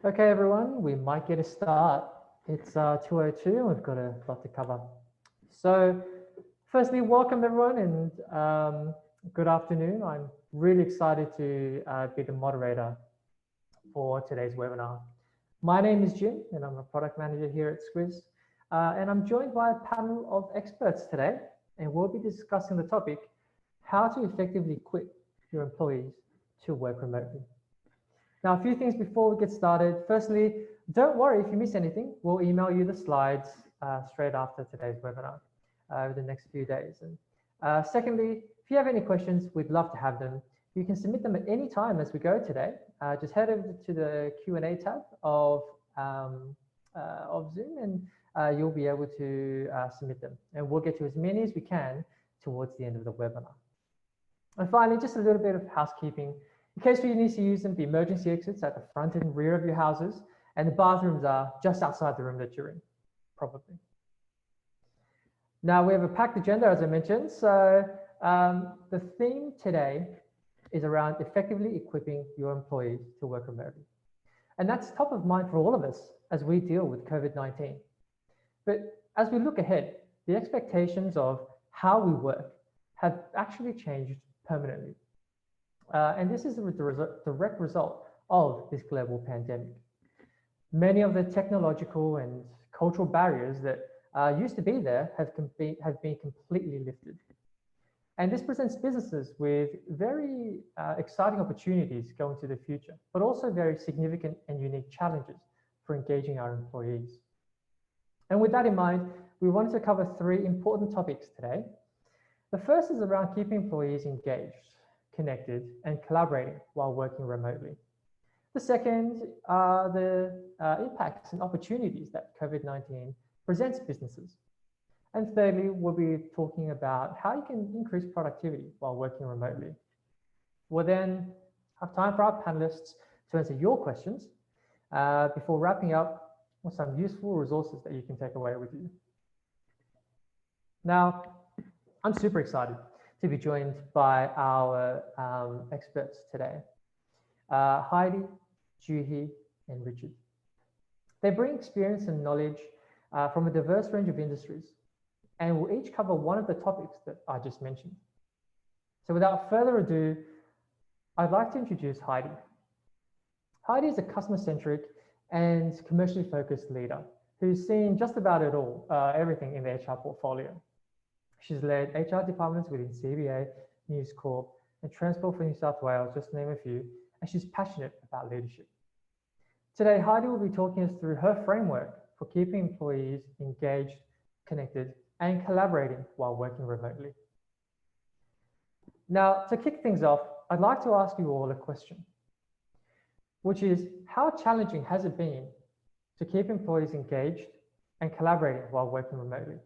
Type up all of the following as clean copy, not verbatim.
Okay, everyone, we might get a start. It's 2:02 and we've got a lot to cover. So firstly, welcome everyone and good afternoon. I'm really excited to be the moderator for today's webinar. My name is Jim and I'm a product manager here at Squiz. And I'm joined by a panel of experts today, and we'll be discussing the topic, how to effectively equip your employees to work remotely. Now, a few things before we get started. Firstly, don't worry if you miss anything. We'll email you the slides straight after today's webinar over the next few days. And secondly, if you have any questions, we'd love to have them. You can submit them at any time as we go today. Just head over to the Q&A tab of Zoom and you'll be able to submit them. And we'll get to as many as we can towards the end of the webinar. And finally, just a little bit of housekeeping. In case you need to use them, the emergency exits at the front and rear of your houses, and the bathrooms are just outside the room that you're in, probably. Now, we have a packed agenda, as I mentioned. So the theme today is around effectively equipping your employees to work remotely. And that's top of mind for all of us as we deal with COVID-19. But as we look ahead, the expectations of how we work have actually changed permanently. And this is the direct result of this global pandemic. Many of the technological and cultural barriers that used to be there have been completely lifted. And this presents businesses with very exciting opportunities going to the future, but also very significant and unique challenges for engaging our employees. And with that in mind, we wanted to cover three important topics today. The first is around keeping employees engaged, connected, and collaborating while working remotely. The second are the impacts and opportunities that COVID-19 presents businesses. And thirdly, we'll be talking about how you can increase productivity while working remotely. We'll then have time for our panelists to answer your questions before wrapping up with some useful resources that you can take away with you. Now, I'm super excited to be joined by our experts today, Heidi, Juhi, and Richard. They bring experience and knowledge from a diverse range of industries, and will each cover one of the topics that I just mentioned. So without further ado, I'd like to introduce Heidi. Heidi is a customer-centric and commercially focused leader who's seen just about it all, everything in the HR portfolio. She's led HR departments within CBA, Newscorp, and Transport for New South Wales, just to name a few, and she's passionate about leadership. Today, Heidi will be talking us through her framework for keeping employees engaged, connected, and collaborating while working remotely. Now, to kick things off, I'd like to ask you all a question, which is, how challenging has it been to keep employees engaged and collaborating while working remotely?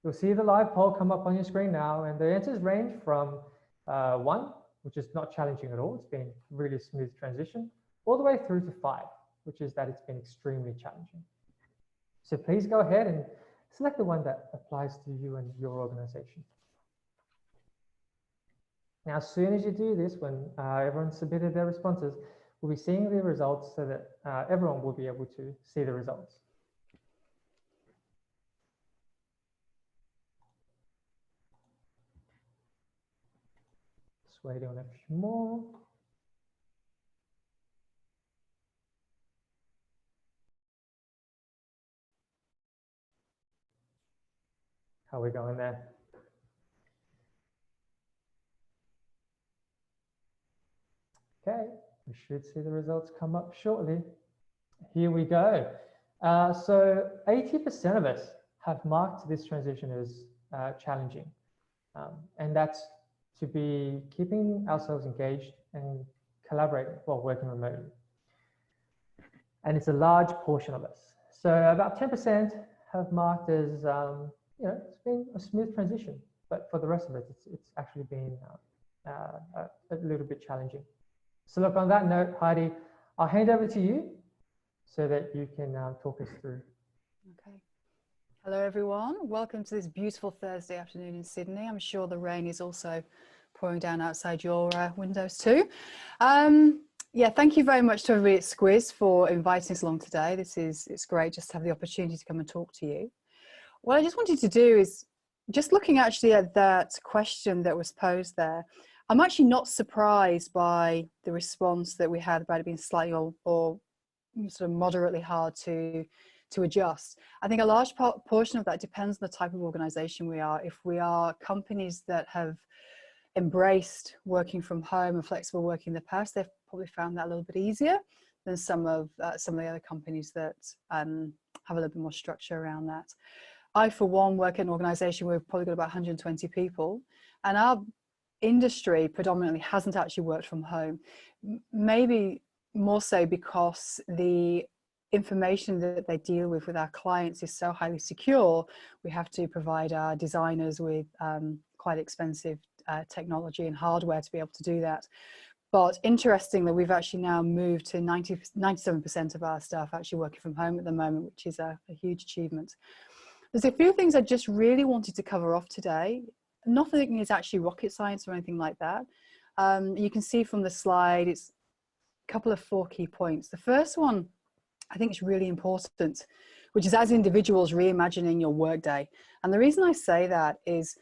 You'll see the live poll come up on your screen now, and the answers range from 1, which is not challenging at all, it's been a really smooth transition, all the way through to 5, which is that it's been extremely challenging. So please go ahead and select the one that applies to you and your organization. Now, as soon as you do this, when everyone submitted their responses, we'll be seeing the results so that everyone will be able to see the results. Just waiting on a few more. How are we going there? Okay, we should see the results come up shortly. Here we go. So 80% of us have marked this transition as challenging. And that's to be keeping ourselves engaged and collaborating while working remotely. And it's a large portion of us. So about 10% have marked as, it's been a smooth transition, but for the rest of us, it's actually been a little bit challenging. So look, on that note, Heidi, I'll hand over to you so that you can talk us through. Okay. Hello, everyone. Welcome to this beautiful Thursday afternoon in Sydney. I'm sure the rain is also pouring down outside your windows too. Yeah, thank you very much to everybody at Squiz for inviting us along today. It's great just to have the opportunity to come and talk to you. What I just wanted to do is just looking actually at that question that was posed there. I'm actually not surprised by the response that we had about it being slightly or sort of moderately hard to adjust. I think a large portion of that depends on the type of organization we are. If we are companies that have embraced working from home and flexible working in the past, they've probably found that a little bit easier than some of the other companies that have a little bit more structure around that. I, for one, work in an organization where we've probably got about 120 people, and our industry predominantly hasn't actually worked from home. Maybe more so because the information that they deal with our clients is so highly secure. We have to provide our designers with quite expensive technology and hardware to be able to do that. But interestingly, we've actually now moved to 97% of our staff actually working from home at the moment, which is a huge achievement. There's a few things I just really wanted to cover off today. Nothing is actually rocket science or anything like that. You can see from the slide, it's a couple of 4 key points. The first one, I think, is really important, which is as individuals reimagining your workday. And the reason I say that is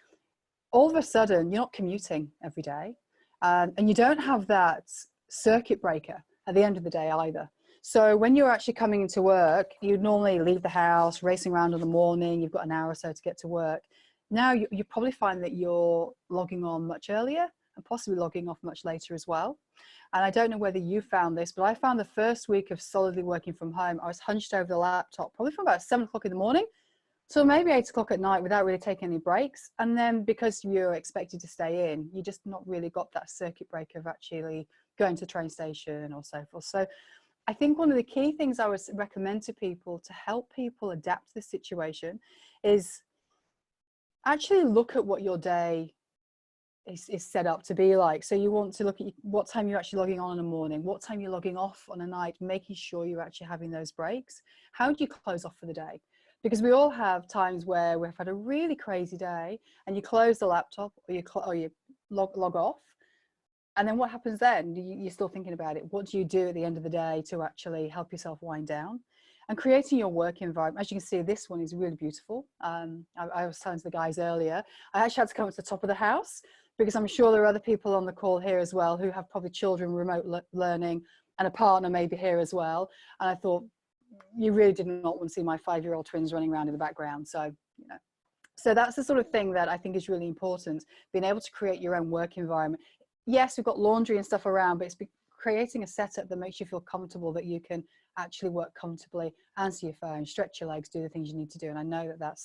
all of a sudden you're not commuting every day, and you don't have that circuit breaker at the end of the day either. So when you're actually coming into work, you'd normally leave the house, racing around in the morning, you've got an hour or so to get to work. Now you probably find that you're logging on much earlier and possibly logging off much later as well. And I don't know whether you found this, but I found the first week of solidly working from home, I was hunched over the laptop probably from about 7 o'clock in the morning till maybe 8 o'clock at night without really taking any breaks. And then because you're expected to stay in, you just not really got that circuit breaker of actually going to the train station or so forth. So I think one of the key things I would recommend to people to help people adapt to this situation is actually look at what your day is set up to be like. So you want to look at what time you're actually logging on in the morning, what time you're logging off on a night, making sure you're actually having those breaks. How do you close off for the day? Because we all have times where we've had a really crazy day and you close the laptop or you log off. And then what happens then? You're still thinking about it. What do you do at the end of the day to actually help yourself wind down? And creating your work environment, as you can see, this one is really beautiful. I was telling the guys earlier, I actually had to come to the top of the house because I'm sure there are other people on the call here as well who have probably children remote learning and a partner maybe here as well. And I thought, you really did not want to see my 5-year-old twins running around in the background. So, you know, so that's the sort of thing that I think is really important, being able to create your own work environment. Yes, we've got laundry and stuff around, but it's creating a setup that makes you feel comfortable, that you can actually work comfortably, answer your phone, stretch your legs, do the things you need to do. And I know that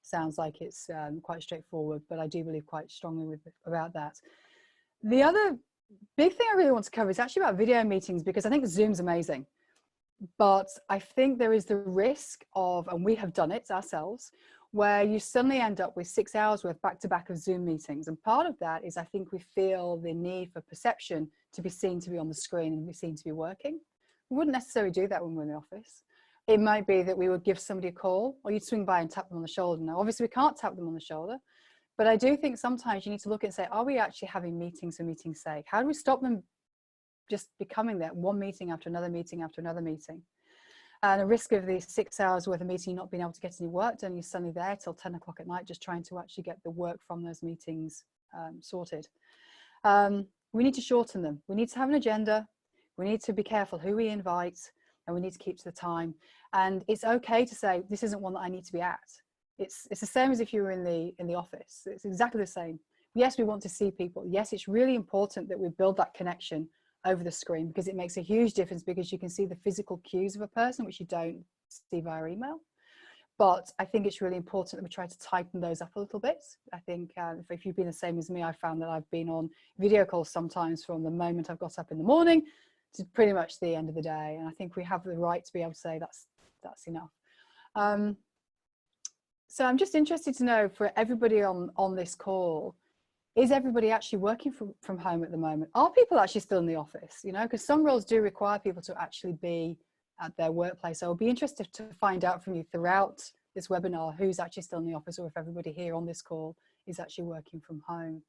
sounds like it's quite straightforward, but I do believe quite strongly about that. The other big thing I really want to cover is actually about video meetings, because I think Zoom's amazing. But I think there is the risk of, and we have done it ourselves, where you suddenly end up with 6 hours worth back-to-back of Zoom meetings. And part of that is I think we feel the need for perception to be seen to be on the screen and be seen to be working. We wouldn't necessarily do that when we're in the office. It might be that we would give somebody a call, or you'd swing by and tap them on the shoulder. Now, obviously we can't tap them on the shoulder, but I do think sometimes you need to look and say, are we actually having meetings for meeting's sake? How do we stop them just becoming that one meeting after another meeting after another meeting? And a risk of the 6 hours worth of meeting, not being able to get any work done, you're suddenly there till 10 o'clock at night, just trying to actually get the work from those meetings sorted. We need to shorten them. We need to have an agenda. We need to be careful who we invite, and we need to keep to the time. And it's okay to say, this isn't one that I need to be at. It's the same as if you were in the office. It's exactly the same. Yes, we want to see people. Yes, it's really important that we build that connection over the screen, because it makes a huge difference, because you can see the physical cues of a person, which you don't see via email. But I think it's really important that we try to tighten those up a little bit. I think if you've been the same as me, I found that I've been on video calls sometimes from the moment I've got up in the morning to pretty much the end of the day. And I think we have the right to be able to say that's enough. So I'm just interested to know, for everybody on this call, is everybody actually working from home at the moment? Are people actually still in the office? You know, because some roles do require people to actually be at their workplace. So I'll be interested to find out from you throughout this webinar who's actually still in the office, or if everybody here on this call is actually working from home.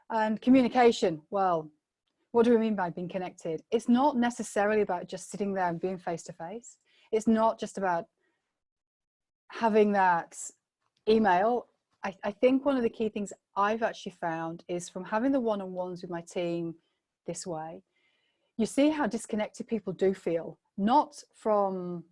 And communication, well, What do we mean by being connected? It's not necessarily about just sitting there and being face to face. It's not just about having that email. I think one of the key things I've actually found is from having the one-on-ones with my team this way, you see how disconnected people do feel, not from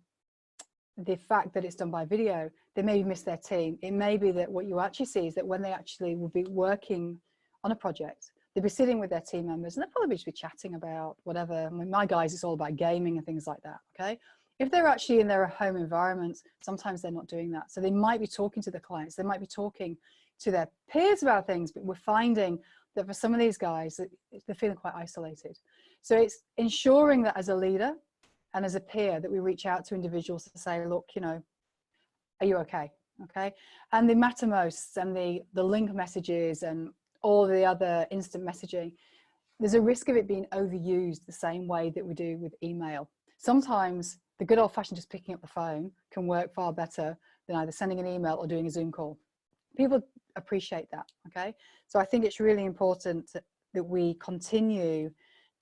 the fact that it's done by video. They maybe miss their team. It may be that what you actually see is that when they actually will be working on a project, they'll be sitting with their team members and they'll probably just be chatting about whatever. I mean, my guys, it's all about gaming and things like that, okay? If they're actually in their home environments, sometimes they're not doing that. So they might be talking to the clients, they might be talking to their peers about things, but we're finding that for some of these guys, they're feeling quite isolated. So it's ensuring that as a leader and as a peer that we reach out to individuals to say, look, you know, are you okay? Okay. And the Mattermosts and the link messages and all the other instant messaging, there's a risk of it being overused the same way that we do with email. Sometimes the good old fashioned just picking up the phone can work far better than either sending an email or doing a Zoom call. People appreciate that, okay? So I think it's really important that we continue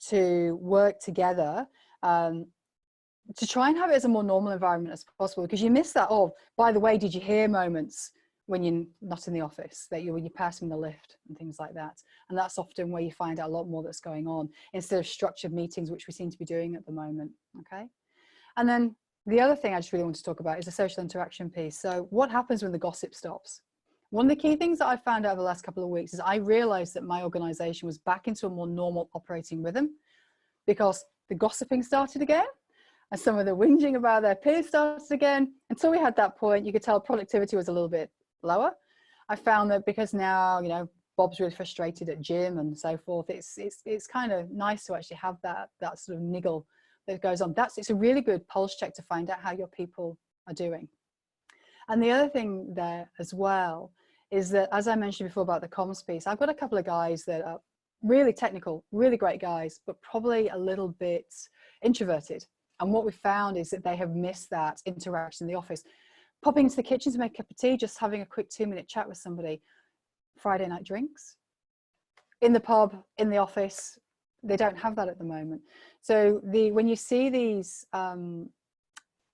to work together to try and have it as a more normal environment as possible, because you miss that, oh, by the way, did you hear moments when you're not in the office, that when you pass in the lift and things like that. And that's often where you find out a lot more that's going on instead of structured meetings, which we seem to be doing at the moment, okay? And then the other thing I just really want to talk about is the social interaction piece. So what happens when the gossip stops? One of the key things that I found out over the last couple of weeks is I realized that my organization was back into a more normal operating rhythm because the gossiping started again and some of the whinging about their peers started again. Until we had that point, you could tell productivity was a little bit lower. I found that because now, you know, Bob's really frustrated at Jim and so forth, it's kind of nice to actually have that sort of niggle that goes on. It's a really good pulse check to find out how your people are doing. And the other thing there as well is that, as I mentioned before about the comms piece, I've got a couple of guys that are really technical, really great guys, but probably a little bit introverted. And what we found is that they have missed that interaction in the office. Popping into the kitchen to make a cup of tea, just having a quick 2-minute chat with somebody. Friday night drinks. In the pub, in the office, they don't have that at the moment. So when you see these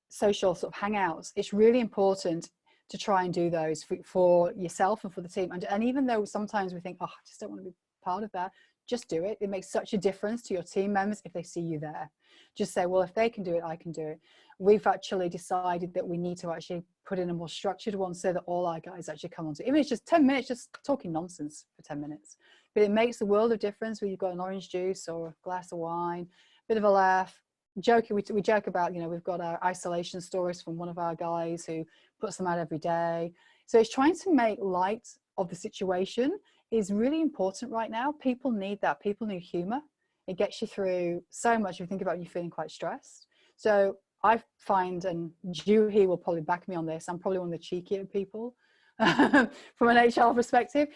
social sort of hangouts, it's really important to try and do those for yourself and for the team. And even though sometimes we think, oh, I just don't want to be part of that, just do it. It makes such a difference to your team members if they see you there. Just say, well, if they can do it, I can do it. We've actually decided that we need to actually put in a more structured one so that all our guys actually come on to it. Even if it's just 10 minutes, just talking nonsense for 10 minutes. But it makes the world of difference when you've got an orange juice or a glass of wine, bit of a laugh. Joking, we joke about, you know, we've got our isolation stories from one of our guys who puts them out every day. So it's trying to make light of the situation is really important right now. People need that. People need humor. It gets you through so much if you think about you feeling quite stressed. So I find, and Juhi will probably back me on this, I'm probably one of the cheekier people from an HR perspective.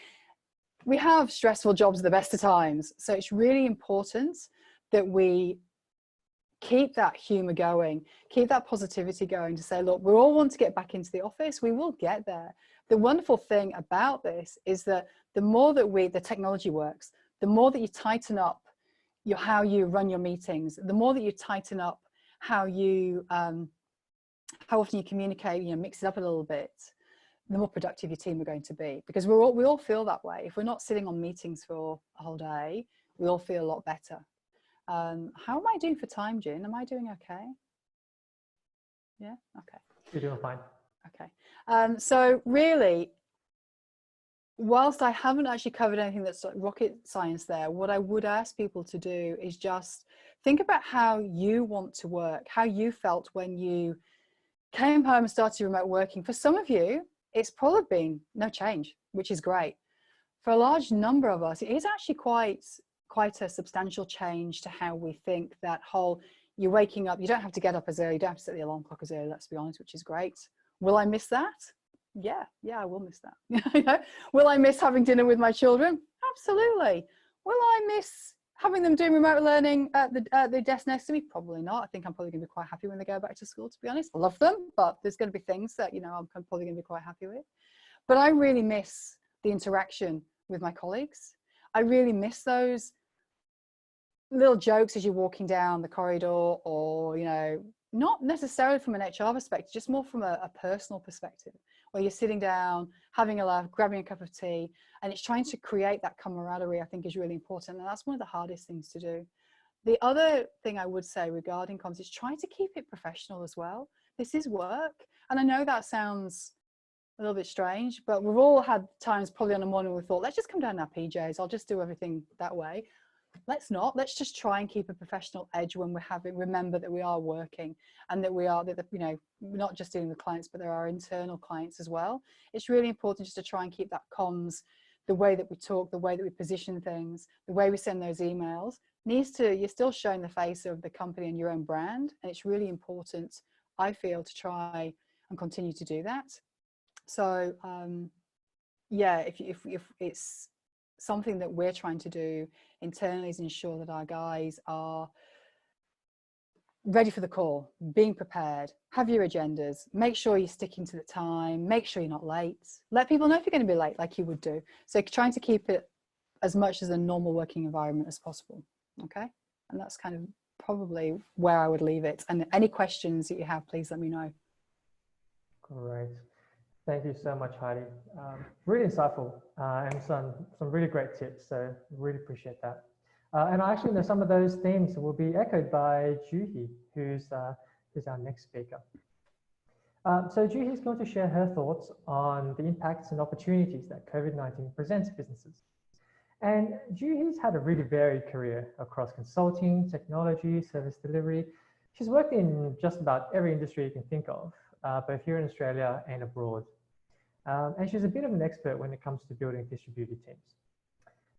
We have stressful jobs at the best of times. So it's really important that we keep that humor going, keep that positivity going to say, look, we all want to get back into the office. We will get there. The wonderful thing about this is that the more that the technology works, the more that you tighten up how you run your meetings, the more that you tighten up how often you communicate, you know, mix it up a little bit, the more productive your team are going to be. Because we all feel that way. If we're not sitting on meetings for a whole day, we all feel a lot better. How am I doing for time, Jin? Am I doing okay? Yeah, okay. You're doing fine. Okay. So really, whilst I haven't actually covered anything that's like rocket science there, what I would ask people to do is just think about how you want to work, how you felt when you came home and started remote working. For some of you, it's probably been no change, which is great. For a large number of us, it is actually quite a substantial change to how we think. That whole, you're waking up, you don't have to get up as early, you don't have to set the alarm clock as early, let's be honest, which is great. Will I miss that? Yeah, I will miss that. Will I miss having dinner with my children? Absolutely. Will I miss having them doing remote learning at the desk next to me? Probably not. I think I'm probably going to be quite happy when they go back to school, to be honest. I love them, but there's going to be things that, you know, I'm probably going to be quite happy with. But I really miss the interaction with my colleagues. I really miss those little jokes as you're walking down the corridor, or, you know, not necessarily from an HR perspective, just more from a personal perspective, where you're sitting down, having a laugh, grabbing a cup of tea, and it's trying to create that camaraderie, I think is really important. And that's one of the hardest things to do. The other thing I would say regarding comms is trying to keep it professional as well. This is work. And I know that sounds a little bit strange, but we've all had times probably on a morning we thought, let's just come down in our PJs. I'll just do everything that way. Let's not. Let's just try and keep a professional edge when we're having, remember that we are working, and that we are, that, you know, we're not just dealing with clients, but there are internal clients as well. It's really important just to try and keep that comms, the way that we talk, the way that we position things, the way we send those emails, needs to, you're still showing the face of the company and your own brand. And it's really important, I feel, to try and continue to do that. So yeah, if it's something that we're trying to do internally, is ensure that our guys are ready for the call, being prepared, have your agendas, make sure you're sticking to the time, make sure you're not late, let people know if you're going to be late like you would do. So trying to keep it as much as a normal working environment as possible. Okay, and that's kind of probably where I would leave it. And any questions that you have, please let me know. Great. Thank you so much, Heidi. Really insightful and some really great tips. So really appreciate that. And I actually know some of those themes will be echoed by Juhi, who's our next speaker. So Juhi is going to share her thoughts on the impacts and opportunities that COVID-19 presents businesses. And Juhi's had a really varied career across consulting, technology, service delivery. She's worked in just about every industry you can think of, both here in Australia and abroad. And she's a bit of an expert when it comes to building distributed teams.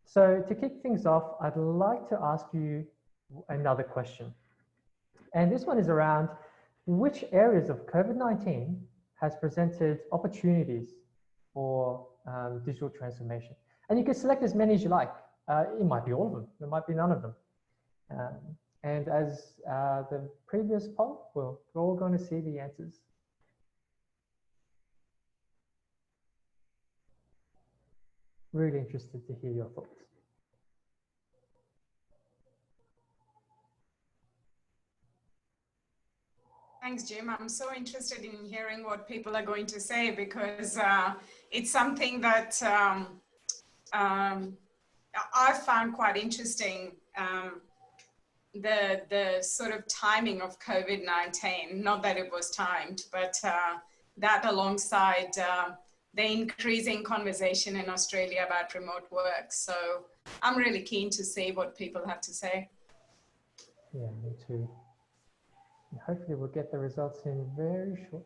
So to kick things off, I'd like to ask you another question. And this one is around which areas of COVID-19 has presented opportunities for digital transformation. And you can select as many as you like. It might be all of them, there might be none of them. And as the previous poll, we're all going to see the answers. Really interested to hear your thoughts. Thanks, Jim. I'm so interested in hearing what people are going to say, because it's something that I found quite interesting, the sort of timing of COVID-19, not that it was timed, but that alongside the increasing conversation in Australia about remote work. So I'm really keen to see what people have to say. Yeah, me too. And hopefully we'll get the results in very shortly.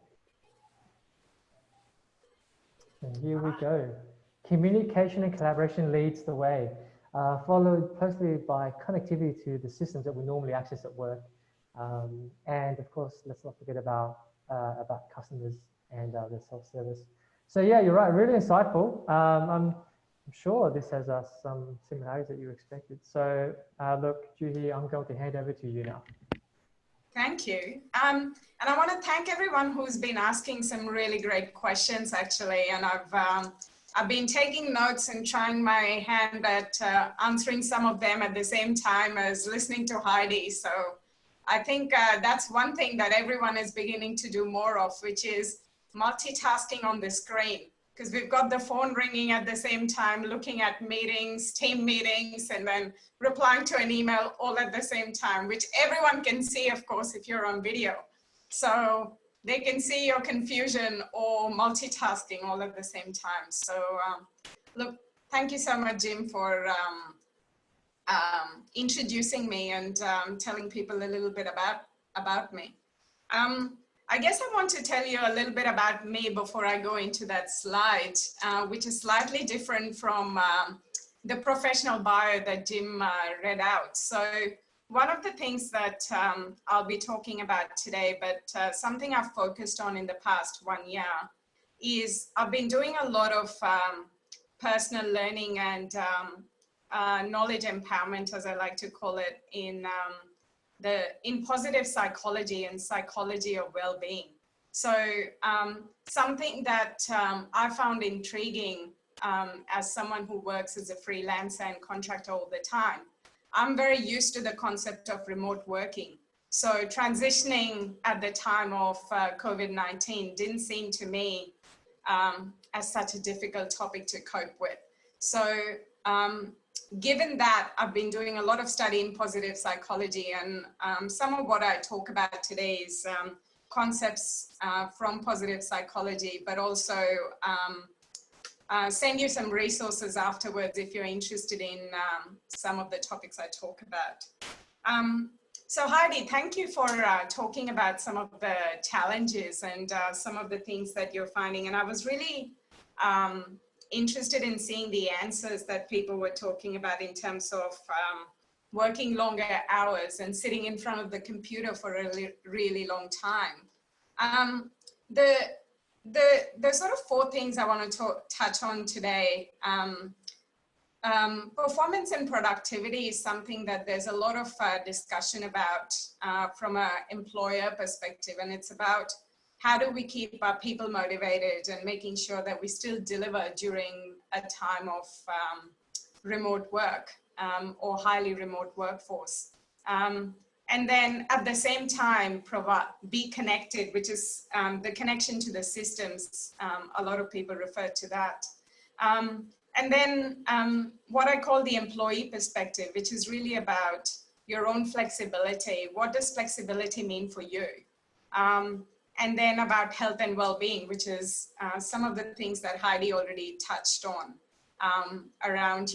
And here we go. Communication and collaboration leads the way, followed closely by connectivity to the systems that we normally access at work. And of course, let's not forget about customers and their self-service. So yeah, you're right, really insightful. I'm sure this has some similarities that you expected. So look, Juhi, I'm going to hand over to you now. Thank you. And I want to thank everyone who's been asking some really great questions, actually. And I've been taking notes and trying my hand at answering some of them at the same time as listening to Heidi. So I think that's one thing that everyone is beginning to do more of, which is multitasking on the screen. Because we've got the phone ringing at the same time, looking at meetings, team meetings, and then replying to an email all at the same time, which everyone can see, of course, if you're on video. So they can see your confusion or multitasking all at the same time. So look, thank you so much, Jim, for introducing me and telling people a little bit about me. I guess I want to tell you a little bit about me before I go into that slide, which is slightly different from the professional bio that Jim read out. So one of the things that I'll be talking about today, but something I've focused on in the past 1 year, is I've been doing a lot of personal learning and knowledge empowerment, as I like to call it, in positive psychology and psychology of well-being. So something that I found intriguing as someone who works as a freelancer and contractor all the time, I'm very used to the concept of remote working. So transitioning at the time of COVID-19 didn't seem to me as such a difficult topic to cope with. So given that, I've been doing a lot of study in positive psychology, and some of what I talk about today is concepts from positive psychology, but also send you some resources afterwards if you're interested in some of the topics I talk about. So Heidi, thank you for talking about some of the challenges and some of the things that you're finding. And I was really interested in seeing the answers that people were talking about in terms of working longer hours and sitting in front of the computer for a really long time. The sort of four things I want to touch on today. Performance and productivity is something that there's a lot of discussion about from an employer perspective, and it's about how do we keep our people motivated and making sure that we still deliver during a time of remote work or highly remote workforce. And then at the same time, be connected, which is the connection to the systems. A lot of people refer to that. And then what I call the employee perspective, which is really about your own flexibility. What does flexibility mean for you? And then about health and well-being, which is some of the things that Heidi already touched on around,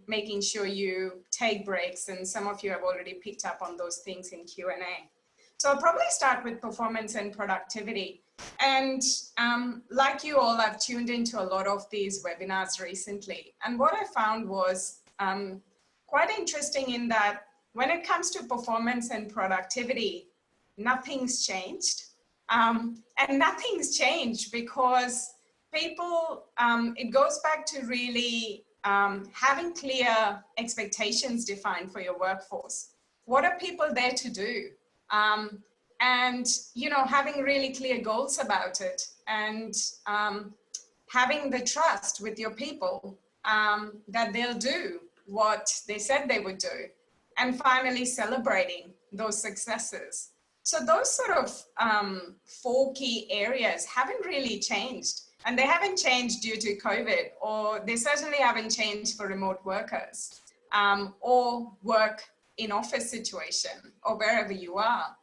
making sure you take breaks. And some of you have already picked up on those things in Q&A. So I'll probably start with performance and productivity. And like you all, I've tuned into a lot of these webinars recently. And what I found was quite interesting in that when it comes to performance and productivity, nothing's changed. And nothing's changed because people, it goes back to really having clear expectations defined for your workforce. What are people there to do? And, having really clear goals about it, and having the trust with your people that they'll do what they said they would do, and finally celebrating those successes. So those sort of four key areas haven't really changed, and they haven't changed due to COVID, or they certainly haven't changed for remote workers or work in office situation or wherever you are.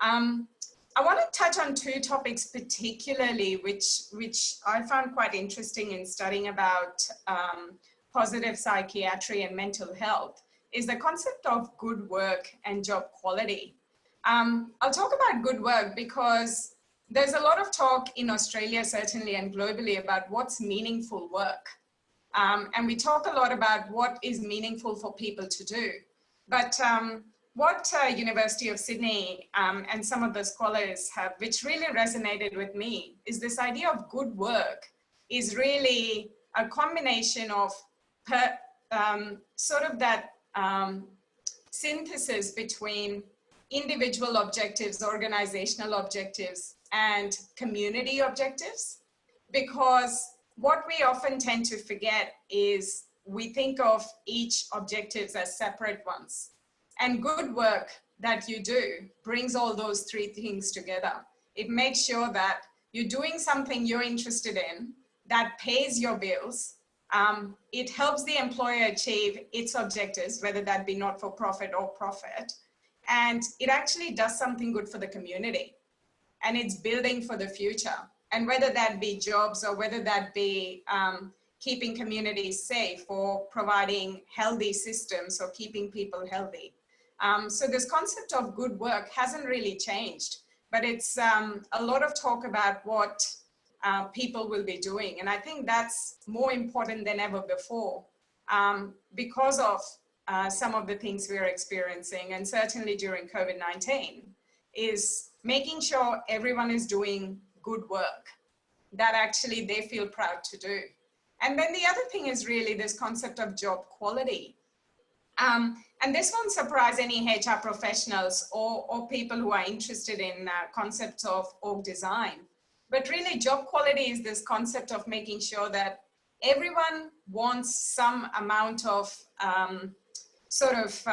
I want to touch on two topics particularly, which I found quite interesting in studying about positive psychiatry and mental health, is the concept of good work and job quality. I'll talk about good work because there's a lot of talk in Australia, certainly, and globally about what's meaningful work. And we talk a lot about what is meaningful for people to do. But what University of Sydney and some of the scholars have, which really resonated with me, is this idea of good work is really a combination of sort of that synthesis between individual objectives, organizational objectives, and community objectives. Because what we often tend to forget is we think of each objectives as separate ones. And good work that you do brings all those three things together. It makes sure that you're doing something you're interested in that pays your bills. It helps the employer achieve its objectives, whether that be not-for-profit or profit. And it actually does something good for the community. And it's building for the future. And whether that be jobs or whether that be keeping communities safe or providing healthy systems or keeping people healthy. So this concept of good work hasn't really changed, but it's a lot of talk about what people will be doing. And I think that's more important than ever before because of some of the things we're experiencing, and certainly during COVID-19, is making sure everyone is doing good work that actually they feel proud to do. And then the other thing is really this concept of job quality. And this won't surprise any HR professionals or people who are interested in concepts of org design. But really job quality is this concept of making sure that everyone wants some amount of sort of,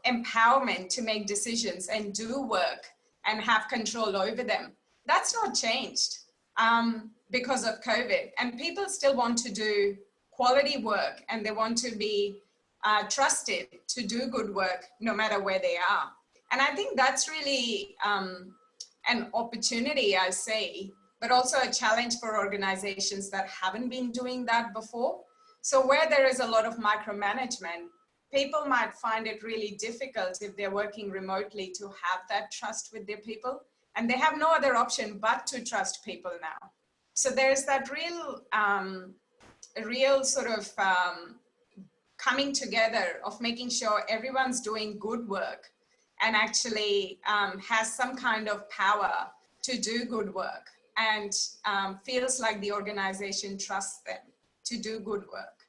empowerment to make decisions and do work and have control over them. That's not changed because of COVID. And people still want to do quality work, and they want to be trusted to do good work no matter where they are. And I think that's really an opportunity, I say, but also a challenge for organizations that haven't been doing that before. So where there is a lot of micromanagement, people might find it really difficult if they're working remotely to have that trust with their people, and they have no other option but to trust people now. So there's that real sort of coming together of making sure everyone's doing good work and actually has some kind of power to do good work, and feels like the organization trusts them to do good work.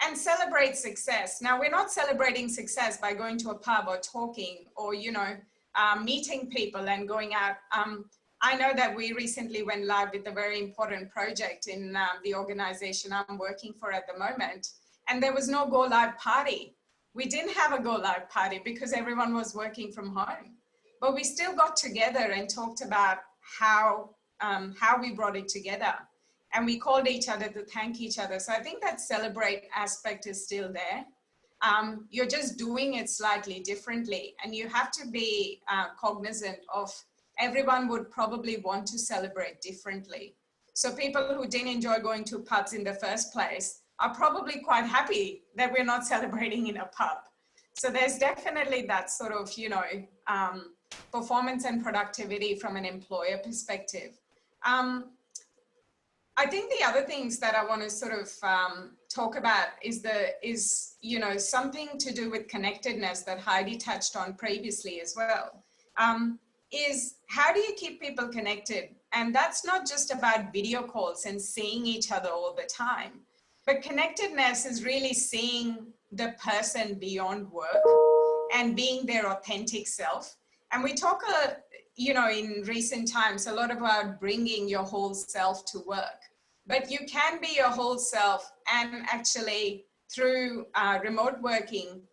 And celebrate success. Now, we're not celebrating success by going to a pub or talking or, meeting people and going out. I know that we recently went live with a very important project in the organization I'm working for at the moment, and there was no go live party. We didn't have a go live party because everyone was working from home, but we still got together and talked about how we brought it together. And we called each other to thank each other. So I think that celebrate aspect is still there. You're just doing it slightly differently. And you have to be cognizant of everyone would probably want to celebrate differently. So people who didn't enjoy going to pubs in the first place are probably quite happy that we're not celebrating in a pub. So there's definitely that sort of, performance and productivity from an employer perspective. I think the other things that I want to sort of talk about is something to do with connectedness that Heidi touched on previously as well. Is how do you keep people connected? And that's not just about video calls and seeing each other all the time, but connectedness is really seeing the person beyond work and being their authentic self. And we talk, in recent times, a lot about bringing your whole self to work. But you can be your whole self and actually through remote working,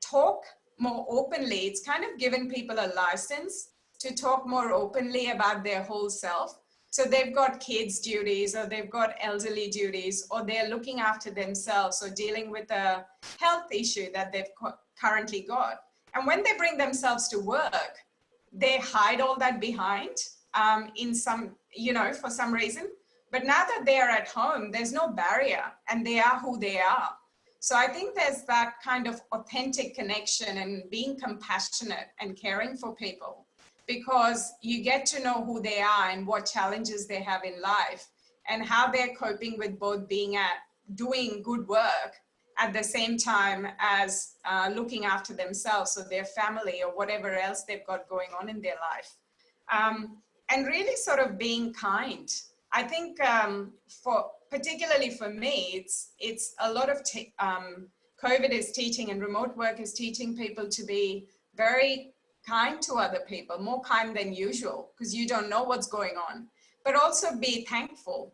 talk more openly. It's kind of given people a license to talk more openly about their whole self. So they've got kids' duties, or they've got elderly duties, or they're looking after themselves or dealing with a health issue that they've currently got. And when they bring themselves to work, they hide all that behind in some, for some reason. But now that they are at home, there's no barrier and they are who they are. So I think there's that kind of authentic connection and being compassionate and caring for people, because you get to know who they are and what challenges they have in life and how they're coping with both doing good work at the same time as looking after themselves or their family or whatever else they've got going on in their life. And really sort of being kind. I think particularly for me, it's a lot of COVID is teaching and remote work is teaching people to be very kind to other people, more kind than usual, because you don't know what's going on, but also be thankful,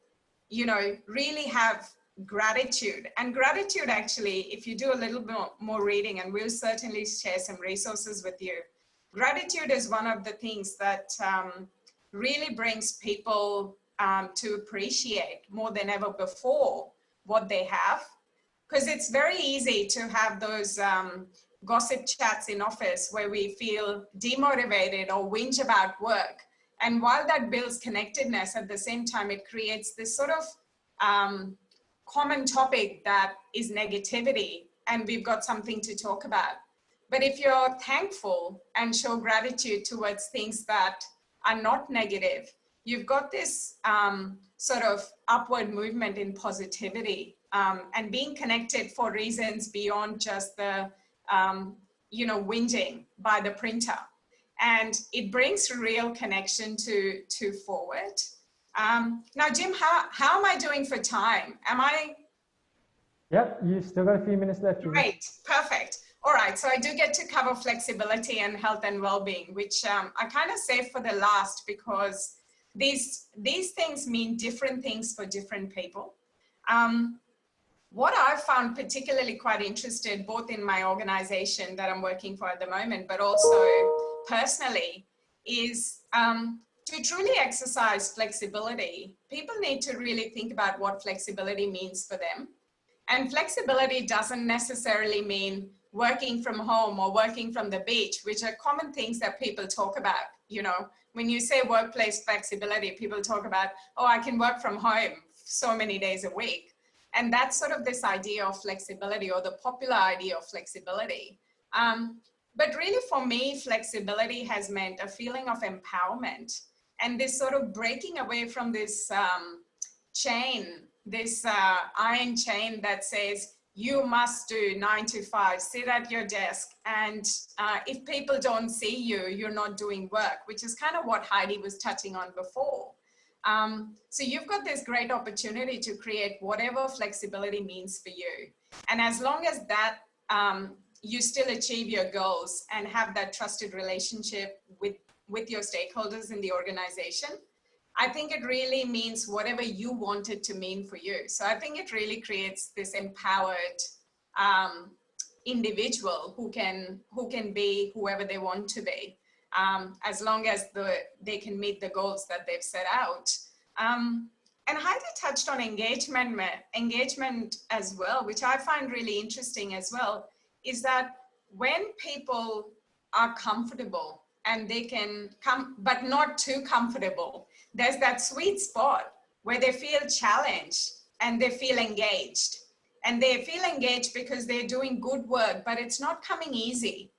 really have gratitude. And gratitude, actually, if you do a little bit more reading, and we'll certainly share some resources with you, gratitude is one of the things that really brings people to appreciate more than ever before what they have, because it's very easy to have those gossip chats in office where we feel demotivated or whinge about work. And while that builds connectedness, at the same time, it creates this sort of common topic that is negativity, and we've got something to talk about. But if you're thankful and show gratitude towards things that are not negative, you've got this sort of upward movement in positivity and being connected for reasons beyond just the, whinging by the printer. And it brings real connection to forward. Now, Jim, how am I doing for time? Am I? Yep, you've still got a few minutes left. Great, perfect. All right, so I do get to cover flexibility and health and well-being, which I kind of saved for the last, because these things mean different things for different people. what I've found particularly quite interested, both in my organization that I'm working for at the moment, but also personally, is to truly exercise flexibility, people need to really think about what flexibility means for them. And flexibility doesn't necessarily mean working from home or working from the beach, which are common things that people talk about. You know, when you say workplace flexibility, people talk about, oh, I can work from home so many days a week. And that's sort of this idea of flexibility, or the popular idea of flexibility. But really for me, flexibility has meant a feeling of empowerment and this sort of breaking away from this chain, this iron chain that says, you must do 9 to 5, sit at your desk. And if people don't see you, you're not doing work, which is kind of what Heidi was touching on before. So you've got this great opportunity to create whatever flexibility means for you. And as long as that you still achieve your goals and have that trusted relationship with your stakeholders in the organization, I think it really means whatever you want it to mean for you. So I think it really creates this empowered individual who can be whoever they want to be, as long as they can meet the goals that they've set out. And Heidi touched on engagement as well, which I find really interesting as well, is that when people are comfortable and they can come, but not too comfortable, there's that sweet spot where they feel challenged and they feel engaged. And they feel engaged because they're doing good work, but it's not coming easy.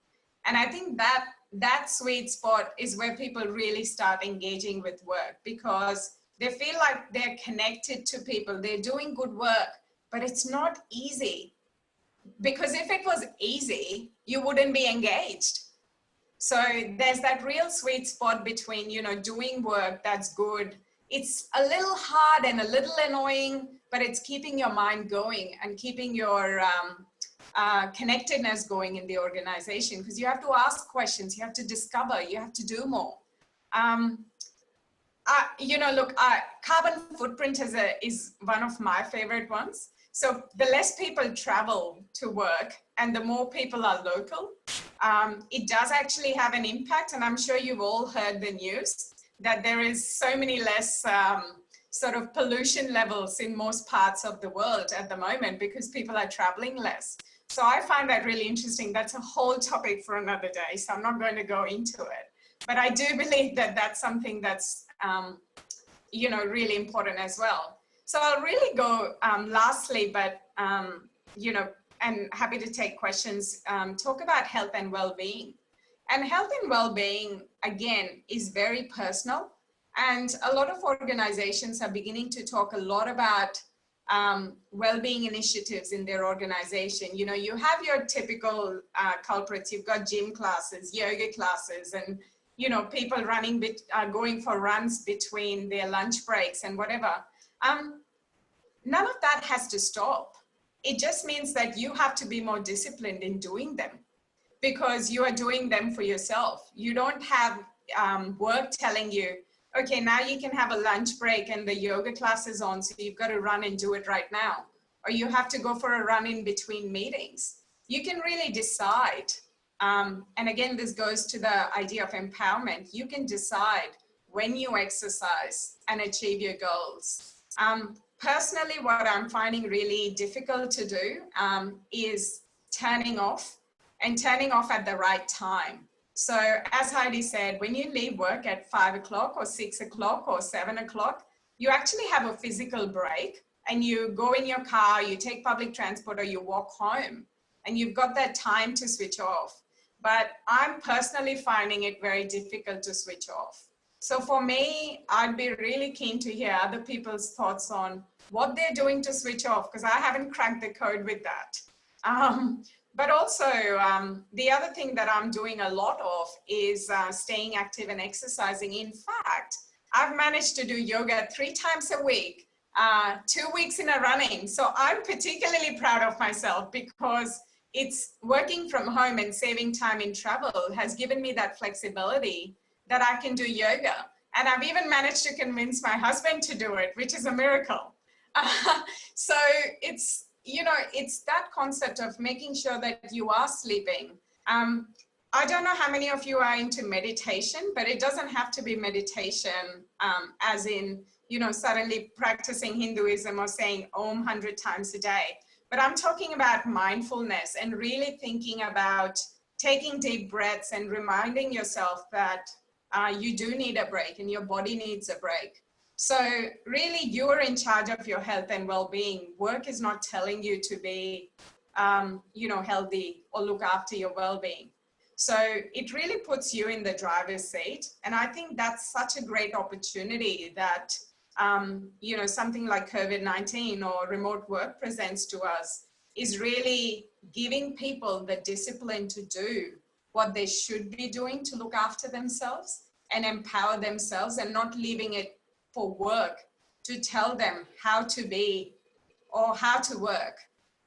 And I think that sweet spot is where people really start engaging with work, because they feel like they're connected to people, they're doing good work, but it's not easy. Because if it was easy, you wouldn't be engaged. So there's that real sweet spot between, you know, doing work that's good. It's a little hard and a little annoying, but it's keeping your mind going and keeping your connectedness going in the organization, because you have to ask questions, you have to discover, you have to do more. You know, look, carbon footprint is one of my favorite ones. So the less people travel to work and the more people are local, it does actually have an impact. And I'm sure you've all heard the news that there is so many less sort of pollution levels in most parts of the world at the moment because people are traveling less. So I find that really interesting. That's a whole topic for another day, so I'm not going to go into it. But I do believe that that's something that's, you know, really important as well. So I'll really go lastly, but, you know, and happy to take questions, talk about health and well-being. And health and well-being, again, is very personal. And a lot of organizations are beginning to talk a lot about well-being initiatives in their organization. You know, you have your typical culprits. You've got gym classes, yoga classes, and, you know, people running, going for runs between their lunch breaks and whatever. None of that has to stop. It just means that you have to be more disciplined in doing them because you are doing them for yourself. You don't have work telling you, okay, now you can have a lunch break and the yoga class is on, so you've got to run and do it right now. Or you have to go for a run in between meetings. You can really decide. And again, this goes to the idea of empowerment. You can decide when you exercise and achieve your goals. Personally, what I'm finding really difficult to do is turning off at the right time. So as Heidi said, when you leave work at 5 o'clock or 6 o'clock or 7 o'clock, you actually have a physical break and you go in your car, you take public transport or you walk home and you've got that time to switch off. But I'm personally finding it very difficult to switch off. So for me, I'd be really keen to hear other people's thoughts on what they're doing to switch off, because I haven't cracked the code with that. But also, the other thing that I'm doing a lot of is staying active and exercising. In fact, I've managed to do yoga 3 times a week, 2 weeks in a running. So I'm particularly proud of myself because it's working from home and saving time in travel has given me that flexibility that I can do yoga. And I've even managed to convince my husband to do it, which is a miracle. So it's, you know, it's that concept of making sure that you are sleeping. I don't know how many of you are into meditation, but it doesn't have to be meditation as in, you know, suddenly practicing Hinduism or saying Om 100 times a day. But I'm talking about mindfulness and really thinking about taking deep breaths and reminding yourself that you do need a break and your body needs a break. So really you're in charge of your health and well-being. Work is not telling you to be, you know, healthy or look after your well-being. So it really puts you in the driver's seat. And I think that's such a great opportunity that, you know, something like COVID-19 or remote work presents to us, is really giving people the discipline to do what they should be doing to look after themselves and empower themselves, and not leaving it for work to tell them how to be or how to work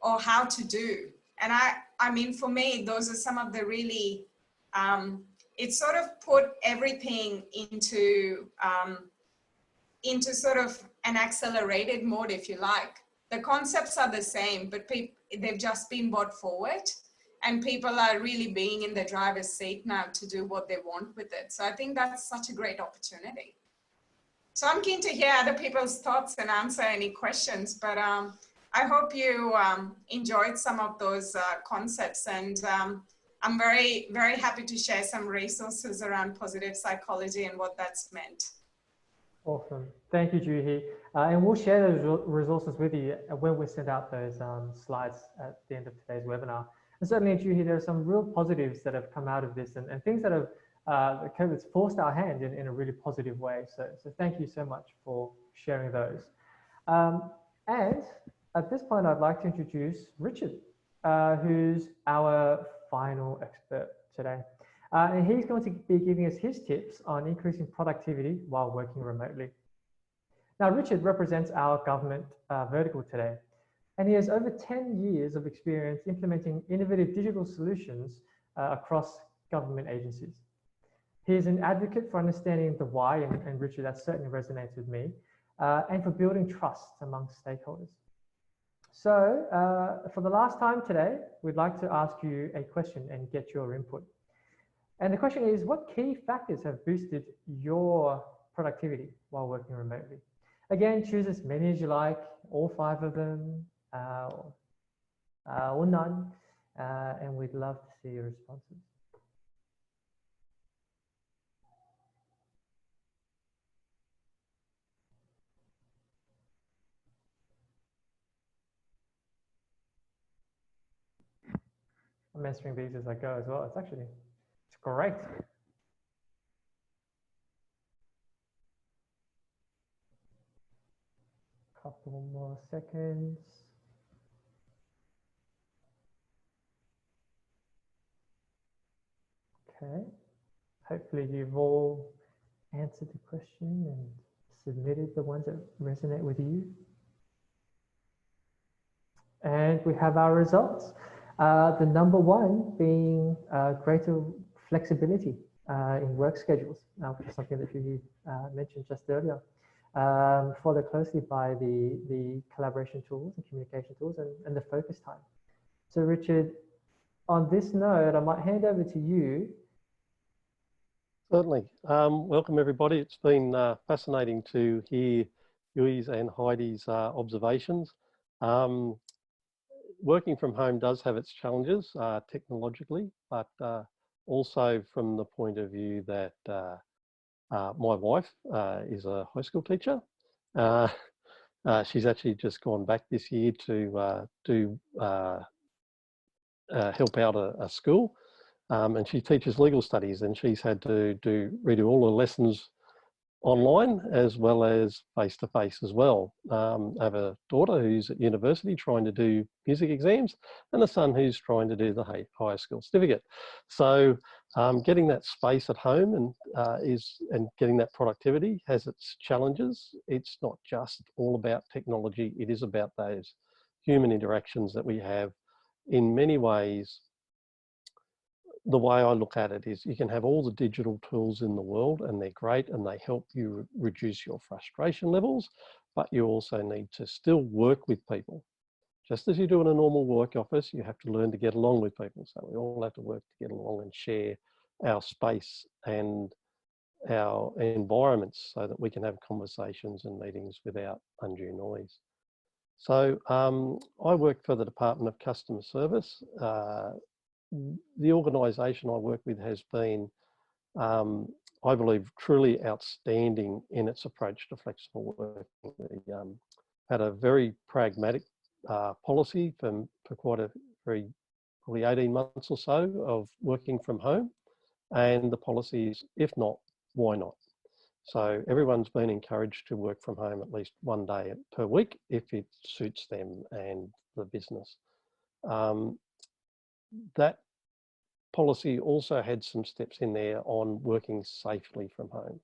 or how to do. And I mean, for me, those are some of the really, it sort of put everything into sort of an accelerated mode, if you like. The concepts are the same, but they've just been brought forward, and people are really being in the driver's seat now to do what they want with it. So I think that's such a great opportunity. So I'm keen to hear other people's thoughts and answer any questions, but I hope you enjoyed some of those concepts, and I'm very, very happy to share some resources around positive psychology and what that's meant. Awesome. Thank you, Juhi. And we'll share those resources with you when we send out those slides at the end of today's webinar. And certainly, Juhi, there are some real positives that have come out of this, and things that have COVID's forced our hand in a really positive way. So thank you so much for sharing those. And at this point, I'd like to introduce Richard, who's our final expert today. And he's going to be giving us his tips on increasing productivity while working remotely. Now, Richard represents our government vertical today, and he has over 10 years of experience implementing innovative digital solutions across government agencies. He is an advocate for understanding the why, and Richard, that certainly resonates with me, and for building trust among stakeholders. So for the last time today, we'd like to ask you a question and get your input. And the question is, what key factors have boosted your productivity while working remotely? Again, choose as many as you like, all 5 of them, or none, and we'd love to see your responses. I'm answering these as I go as well. It's great. Couple more seconds. Okay. Hopefully you've all answered the question and submitted the ones that resonate with you. And we have our results. The number 1 being greater flexibility in work schedules, which is something that you mentioned just earlier. Followed closely by the collaboration tools and communication tools and the focus time. So Richard, on this note, I might hand over to you. Certainly. Welcome everybody. It's been fascinating to hear Juhi's and Heidi's observations. Working from home does have its challenges technologically, but also from the point of view that my wife is a high school teacher. She's actually just gone back this year to help out a school, and she teaches legal studies, and she's had to redo all her lessons online as well as face-to-face as well. I have a daughter who's at university trying to do music exams, and a son who's trying to do the higher school certificate. So getting that space at home and getting that productivity has its challenges. It's not just all about technology. It is about those human interactions that we have. In many ways, the way I look at it is you can have all the digital tools in the world, and they're great and they help you reduce your frustration levels, but you also need to still work with people. Just as you do in a normal work office, you have to learn to get along with people. So we all have to work to get along and share our space and our environments so that we can have conversations and meetings without undue noise. So I work for the Department of Customer Service. The organisation I work with has been, I believe, truly outstanding in its approach to flexible working. We had a very pragmatic policy for quite a probably 18 months or so of working from home. And the policy is, if not, why not? So everyone's been encouraged to work from home at least one day per week if it suits them and the business. That policy also had some steps in there on working safely from home.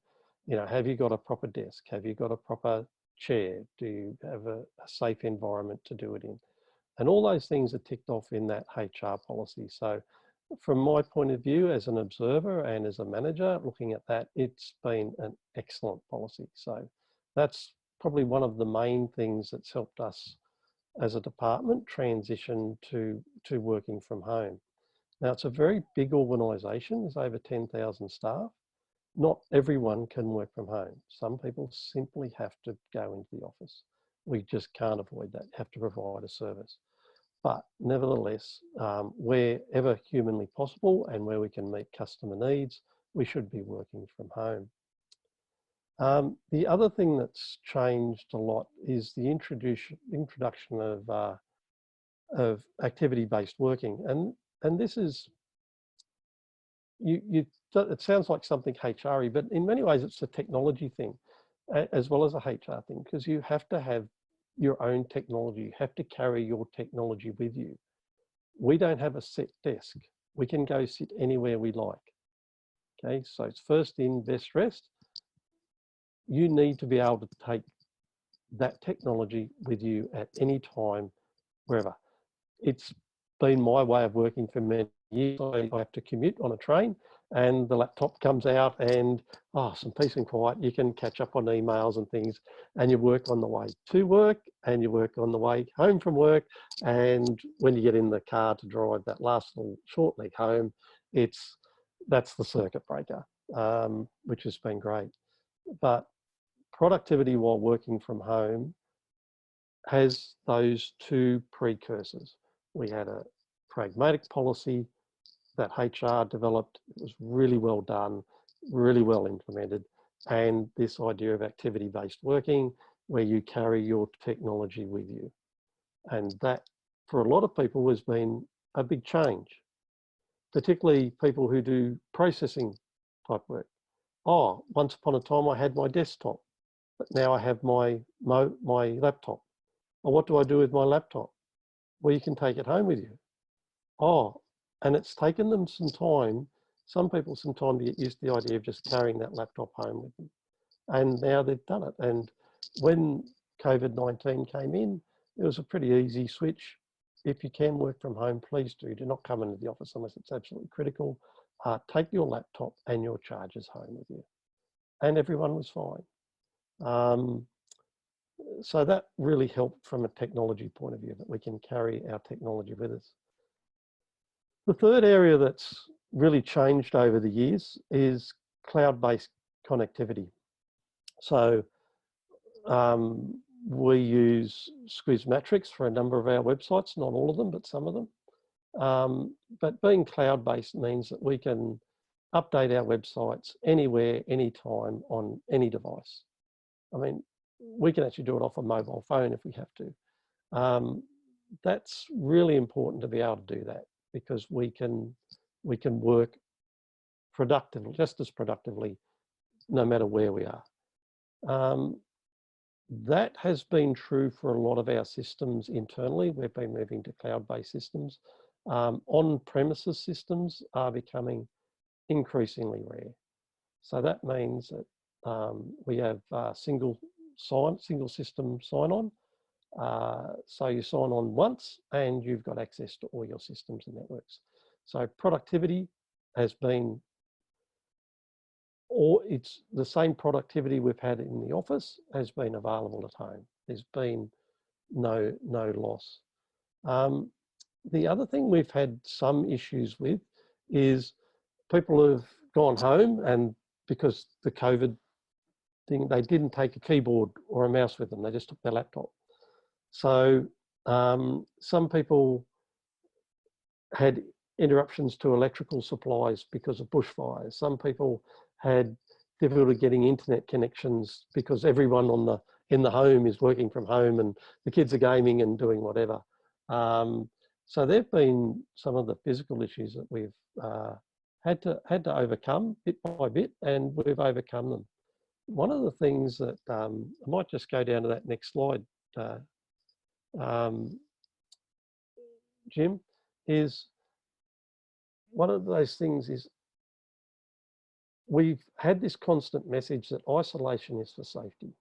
You know, have you got a proper desk? Have you got a proper chair? Do you have a safe environment to do it in? And all those things are ticked off in that HR policy. So from my point of view as an observer and as a manager looking at that, it's been an excellent policy. So that's probably one of the main things that's helped us as a department transition to working from home. Now, it's a very big organisation. There's over 10,000 staff. Not everyone can work from home. Some people simply have to go into the office. We just can't avoid that, have to provide a service. But nevertheless, wherever humanly possible and where we can meet customer needs, we should be working from home. The other thing that's changed a lot is the introduction of activity-based working. And this is, it sounds like something HR-y, but in many ways it's a technology thing as well as a HR thing, because you have to have your own technology. You have to carry your technology with you. We don't have a set desk. We can go sit anywhere we like. Okay, so it's first in, best rest. You need to be able to take that technology with you at any time, wherever. It's been my way of working for many years. I have to commute on a train and the laptop comes out and, some peace and quiet. You can catch up on emails and things, and you work on the way to work and you work on the way home from work. And when you get in the car to drive that last little short leg home, that's the circuit breaker, which has been great. But productivity while working from home has those two precursors. We had a pragmatic policy that HR developed. It was really well done, really well implemented. And this idea of activity-based working, where you carry your technology with you. And that, for a lot of people, has been a big change, particularly people who do processing type work. Once upon a time I had my desktop, but now I have my laptop. Well, what do I do with my laptop? Well, you can take it home with you. And it's taken them some people some time to get used to the idea of just carrying that laptop home with them. And now they've done it. And when COVID-19 came in, it was a pretty easy switch. If you can work from home, please do. Do not come into the office unless it's absolutely critical. Take your laptop and your chargers home with you. And everyone was fine. So that really helped from a technology point of view, that we can carry our technology with us. The third area that's really changed over the years is cloud-based connectivity. So we use Squizmatrix for a number of our websites, not all of them, but some of them. But being cloud-based means that we can update our websites anywhere, anytime, on any device. I mean, we can actually do it off a mobile phone if we have to. That's really important to be able to do that, because we can work productively, just as productively, no matter where we are. That has been true for a lot of our systems internally. We've been moving to cloud-based systems. On-premises systems are becoming increasingly rare. So that means that we have single system sign-on. So you sign on once and you've got access to all your systems and networks. So productivity has been, it's the same productivity we've had in the office has been available at home. There's been no loss. The other thing we've had some issues with is people have gone home, and because the COVID thing, they didn't take a keyboard or a mouse with them. They just took their laptop. So some people had interruptions to electrical supplies because of bushfires. Some people had difficulty getting internet connections because everyone in the home is working from home and the kids are gaming and doing whatever. So there've been some of the physical issues that we've had to overcome bit by bit, and we've overcome them. One of the things that I might just go down to that next slide, Jim, is one of those things is we've had this constant message that isolation is for safety.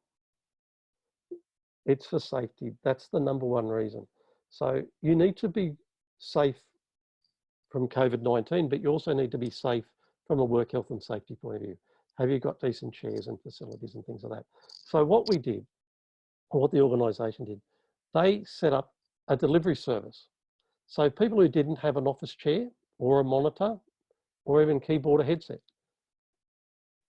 It's for safety. That's the number one reason. So you need to be safe from COVID-19, but you also need to be safe from a work health and safety point of view. Have you got decent chairs and facilities and things like that? So what we did, or what the organisation did, they set up a delivery service. So people who didn't have an office chair or a monitor or even keyboard or headset,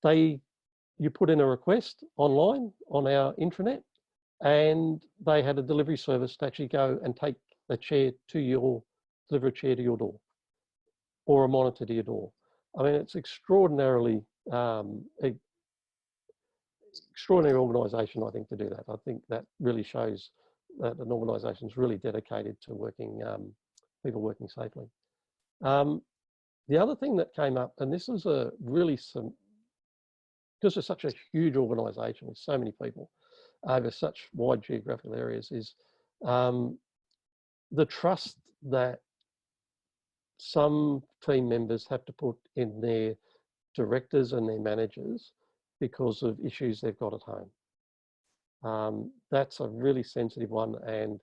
you put in a request online on our intranet, and they had a delivery service to actually go and take a chair to deliver a chair to your door or a monitor to your door. I mean, it's extraordinary organisation, I think, to do that. I think that really shows that an organisation is really dedicated to working, people working safely. The other thing that came up, and this is because it's such a huge organisation with so many people over such wide geographical areas, is the trust that some team members have to put in their directors and their managers because of issues they've got at home. That's a really sensitive one, and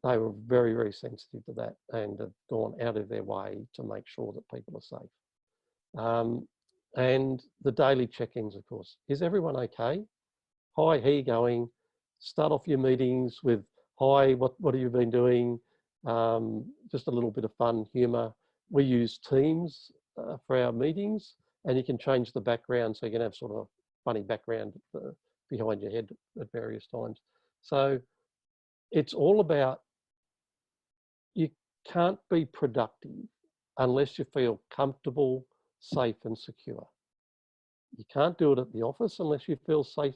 they were very, very sensitive to that and have gone out of their way to make sure that people are safe. And the daily check-ins, of course. Is everyone okay? Hi, how you going? Start off your meetings with, hi, what have you been doing? Just a little bit of fun, humour. We use Teams for our meetings, and you can change the background so you can have sort of a funny background behind your head at various times. So it's all about, you can't be productive unless you feel comfortable, safe and secure. You can't do it at the office unless you feel safe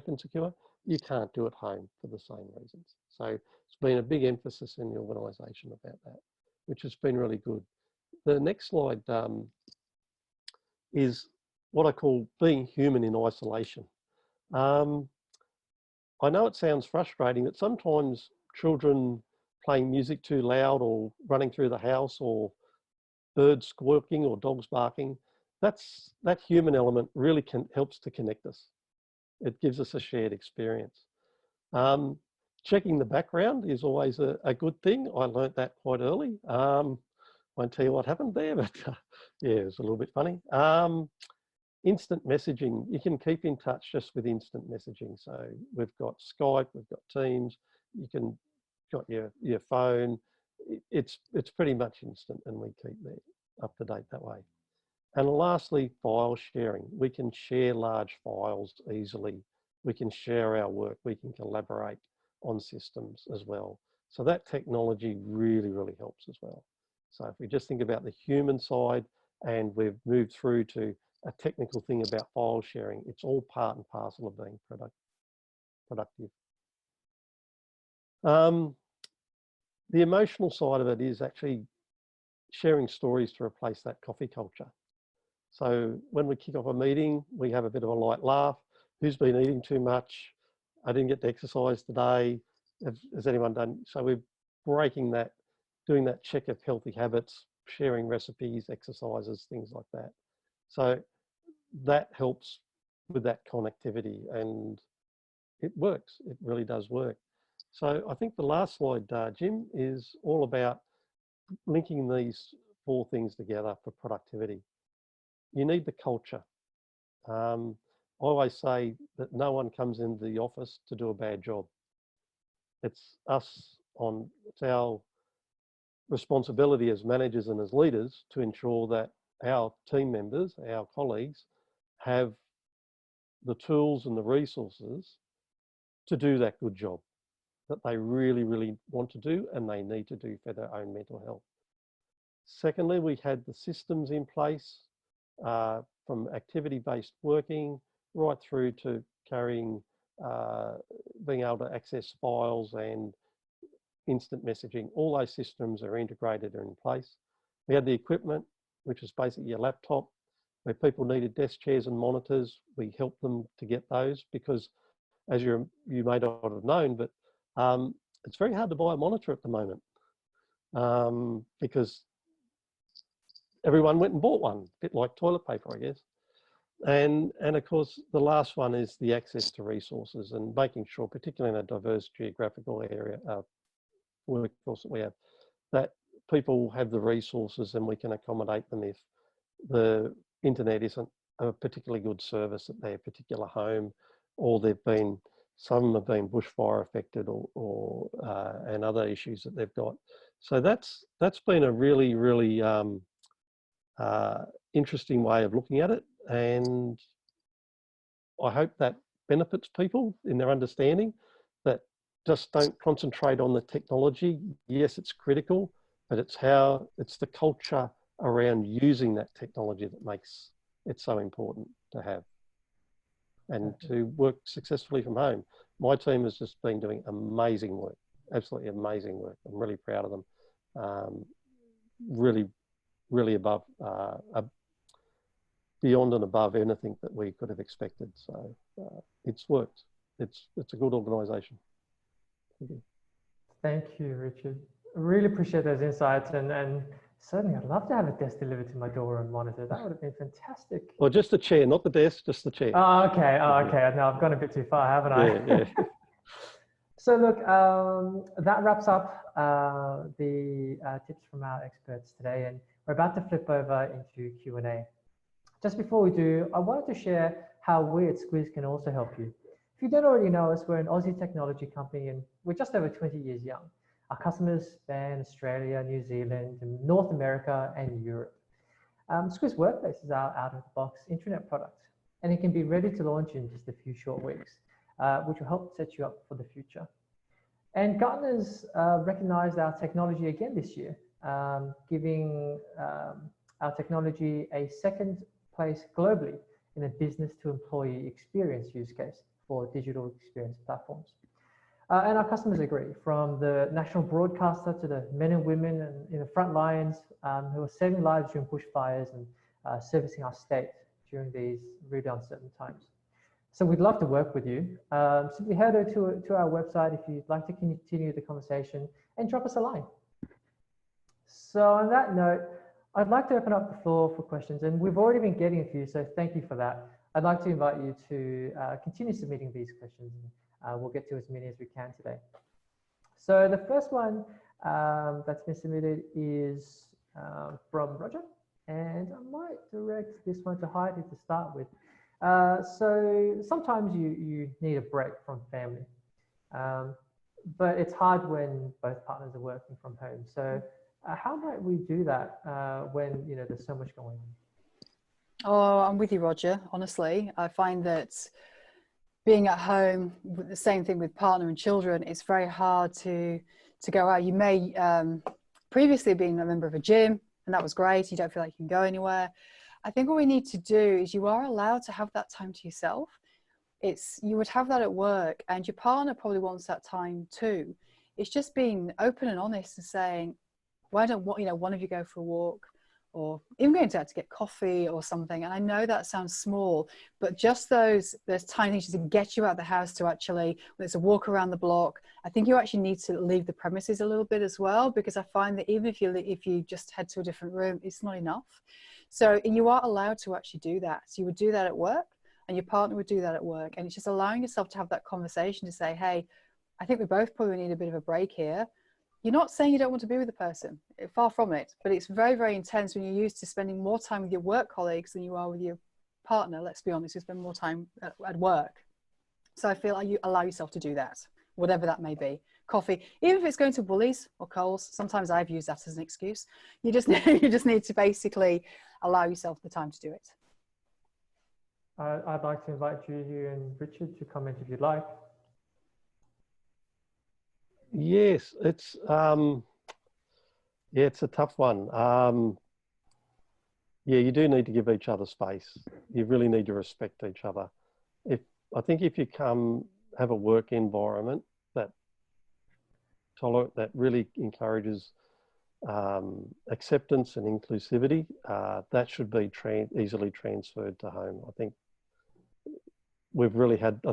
and secure. You can't do it at home for the same reasons. So it's been a big emphasis in the organisation about that, which has been really good. The next slide is what I call being human in isolation. I know it sounds frustrating that sometimes children playing music too loud or running through the house or birds squawking or dogs barking, that human element really helps to connect us. It gives us a shared experience. Checking the background is always a good thing. I learnt that quite early. Won't tell you what happened there, but yeah, it was a little bit funny. Instant messaging, you can keep in touch just with instant messaging. So we've got Skype, we've got Teams, you can got your phone. It's pretty much instant, and we keep that up to date that way. And lastly, file sharing. We can share large files easily. We can share our work. We can collaborate on systems as well. So that technology really, really helps as well. So if we just think about the human side, and we've moved through to a technical thing about file sharing, it's all part and parcel of being productive. The emotional side of it is actually sharing stories to replace that coffee culture. So when we kick off a meeting, we have a bit of a light laugh. Who's been eating too much? I didn't get to exercise today. Has anyone done? So we're breaking that, doing that check of healthy habits, sharing recipes, exercises, things like that. So that helps with that connectivity, and it works. It really does work. So I think the last slide, Jim, is all about linking these four things together for productivity. You need the culture. I always say that no one comes into the office to do a bad job. It's us it's our responsibility as managers and as leaders to ensure that our team members, our colleagues, have the tools and the resources to do that good job that they really, really want to do and they need to do for their own mental health. Secondly, we had the systems in place from activity-based working right through to carrying, being able to access files and instant messaging. All those systems are integrated or in place. We had the equipment, which is basically your laptop, where people needed desk chairs and monitors. We helped them to get those because, as you may not have known, but it's very hard to buy a monitor at the moment because everyone went and bought one, a bit like toilet paper, I guess. And of course, the last one is the access to resources and making sure, particularly in a diverse geographical area, workforce that we have, that people have the resources and we can accommodate them if the internet isn't a particularly good service at their particular home, or some have been bushfire affected or and other issues that they've got. So that's been a really, really interesting way of looking at it. And I hope that benefits people in their understanding that just don't concentrate on the technology. Yes, it's critical, but it's the culture around using that technology that makes it so important to have and to work successfully from home. My team has just been doing amazing work, absolutely amazing work. I'm really proud of them. Really, really above, beyond and above anything that we could have expected. So it's worked. It's a good organisation. Thank you. Thank you, Richard. I really appreciate those insights, and certainly I'd love to have a desk delivered to my door and monitor. That would have been fantastic. Well, just the chair, not the desk, just the chair. Oh, okay. Oh, okay. Now I've gone a bit too far, haven't I? Yeah. So look, that wraps up the tips from our experts today, and we're about to flip over into Q&A. Just before we do, I wanted to share how we at Squiz can also help you. If you don't already know us, we're an Aussie technology company and we're just over 20 years young. Our customers span Australia, New Zealand, North America, and Europe. Squiz Workplace is our out-of-the-box intranet product, and it can be ready to launch in just a few short weeks, which will help set you up for the future. And Gartner's recognized our technology again this year, giving our technology a second place globally in a business-to-employee experience use case for digital experience platforms. And our customers agree, from the national broadcaster to the men and women in the front lines who are saving lives during bushfires and servicing our state during these really uncertain times. So we'd love to work with you. Simply head over to our website if you'd like to continue the conversation and drop us a line. So on that note, I'd like to open up the floor for questions, and we've already been getting a few, so thank you for that. I'd like to invite you to continue submitting these questions, and we'll get to as many as we can today. So the first one that's been submitted is from Roger, and I might direct this one to Heidi to start with. So sometimes you need a break from family, but it's hard when both partners are working from home. So how might we do that when there's so much going on? Oh, I'm with you, Roger. Honestly, I find that being at home, the same thing with partner and children, it's very hard to go out. You may previously being a member of a gym, and that was great. You don't feel like you can go anywhere. I think what we need to do is you are allowed to have that time to yourself. You would have that at work, and your partner probably wants that time too. It's just being open and honest and saying, why don't one of you go for a walk, or even going out to get coffee or something. And I know that sounds small, but just there's tiny things to get you out of the house to actually, when it's a walk around the block, I think you actually need to leave the premises a little bit as well, because I find that even if you just head to a different room, it's not enough. So you are allowed to actually do that. So you would do that at work, and your partner would do that at work. And it's just allowing yourself to have that conversation to say, hey, I think we both probably need a bit of a break here. You're not saying you don't want to be with the person, far from it, but it's very, very intense when you're used to spending more time with your work colleagues than you are with your partner. Let's be honest, you spend more time at work. So I feel like you allow yourself to do that, whatever that may be. coffee, even if it's going to Woolies or Coles. Sometimes I've used that as an excuse. You just need to basically allow yourself the time to do it. I'd like to invite Juhi and Richard to comment if you'd like. Yes, it's it's a tough one. Yeah, you do need to give each other space. You really need to respect each other. I think if you have a work environment that really encourages acceptance and inclusivity, that should be easily transferred to home. I think I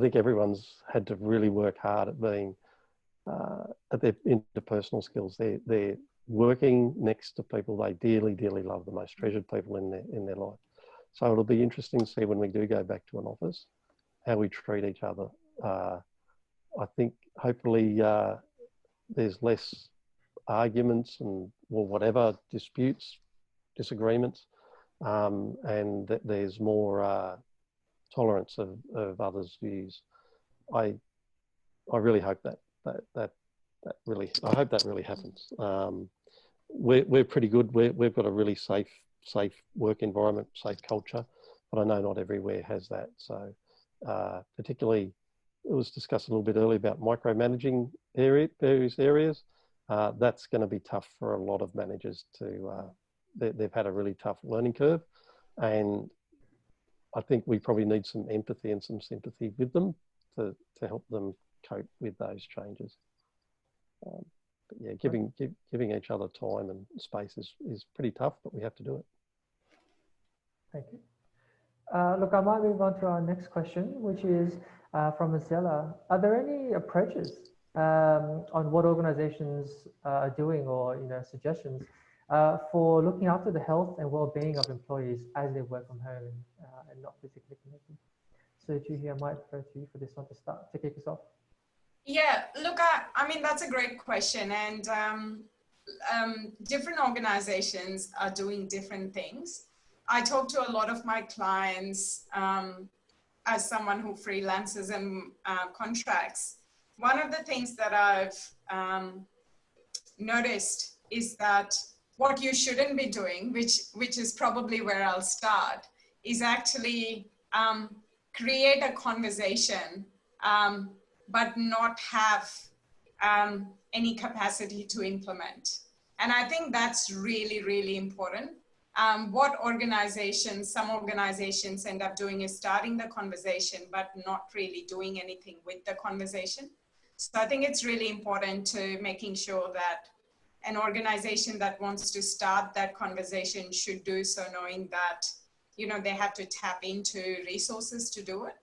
think everyone's had to really work hard at being at their interpersonal skills. They're working next to people they dearly, dearly love, the most treasured people in their life. So it'll be interesting to see when we do go back to an office, how we treat each other. I think hopefully there's less arguments and whatever disputes, disagreements, and that there's more tolerance of others' views. I really hope that really happens. We're pretty good. We've got a really safe work environment, safe culture, but I know not everywhere has that. So particularly, it was discussed a little bit earlier about micromanaging various areas. That's going to be tough for a lot of managers they've had a really tough learning curve, and I think we probably need some empathy and some sympathy with them to help them cope with those changes. But yeah, giving each other time and space is pretty tough, but we have to do it. Thank you. Look, I might move on to our next question, which is from Azella. Are there any approaches on what organizations are doing, or suggestions for looking after the health and well-being of employees as they work from home and not physically connected? So Juhi, I might refer to you for this one to kick us off. Yeah, look, I mean, that's a great question. And different organizations are doing different things. I talk to a lot of my clients as someone who freelances and contracts. One of the things that I've noticed is that what you shouldn't be doing, which is probably where I'll start, is actually create a conversation, but not have any capacity to implement. And I think that's really, really important. What some organizations end up doing is starting the conversation, but not really doing anything with the conversation. So I think it's really important to making sure that an organization that wants to start that conversation should do so, knowing that, they have to tap into resources to do it,